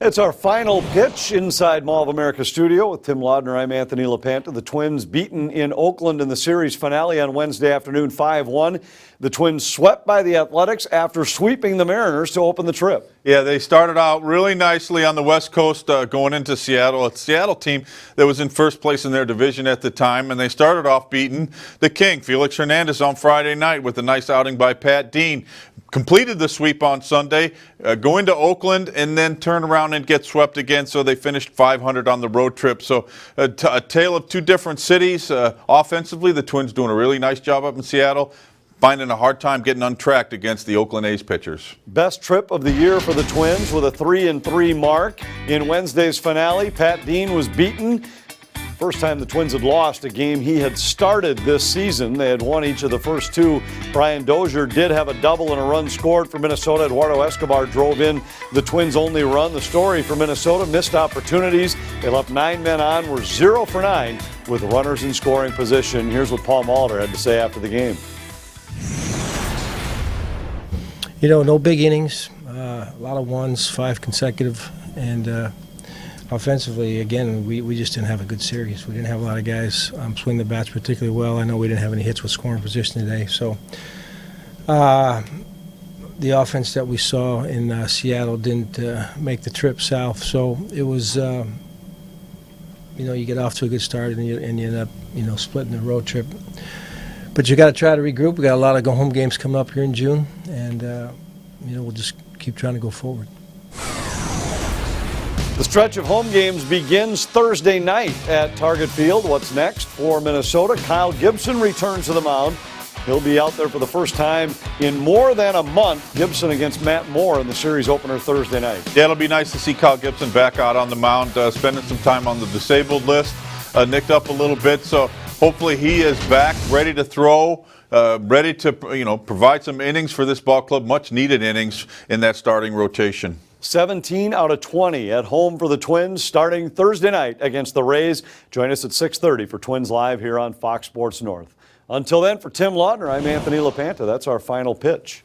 It's our final pitch inside Mall of America studio with Tim Laudner. I'm Anthony LaPanta. The Twins beaten in Oakland in the series finale on Wednesday afternoon 5-1. The Twins swept by the Athletics after sweeping the Mariners to open the trip. Yeah, they started out really nicely on the West Coast going into Seattle. A Seattle team that was in first place in their division at the time, and they started off beating the King, Felix Hernandez, on Friday night with a nice outing by Pat Dean. Completed the sweep on Sunday, going to Oakland, and then turn around and get swept again, so they finished 500 on the road trip. So a tale of two different cities. Offensively, the Twins doing a really nice job up in Seattle, finding a hard time getting untracked against the Oakland A's pitchers. Best trip of the year for the Twins with a 3-3 mark. In Wednesday's finale, Pat Dean was beaten. First time the Twins had lost a game he had started this season. They had won each of the first two. Brian Dozier did have a double and a run scored for Minnesota. Eduardo Escobar drove in the Twins' only run. The story for Minnesota, missed opportunities. They left 9 men on, were 0 for 9 with runners in scoring position. Here's what Paul Molitor had to say after the game. You know, no big innings, a lot of ones, 5 consecutive, and offensively, again, we just didn't have a good series. We didn't have a lot of guys swing the bats particularly well. I know we didn't have any hits with scoring position today. So the offense that we saw in Seattle didn't make the trip south. So it was, you know, you get off to a good start and you end up, you know, splitting the road trip. But you got to try to regroup. We got a lot of home games coming up here in June, and you know, we'll just keep trying to go forward. The stretch of home games begins Thursday night at Target Field. What's next for Minnesota? Kyle Gibson returns to the mound. He'll be out there for the first time in more than a month. Gibson against Matt Moore in the series opener Thursday night. Yeah, it'll be nice to see Kyle Gibson back out on the mound, spending some time on the disabled list, nicked up a little bit. So hopefully he is back, ready to throw, ready to, you know, provide some innings for this ball club, much needed innings in that starting rotation. 17 out of 20 at home for the Twins starting Thursday night against the Rays. Join us at 6:30 for Twins Live here on Fox Sports North. Until then, for Tim Laudner, I'm Anthony LaPanta. That's our final pitch.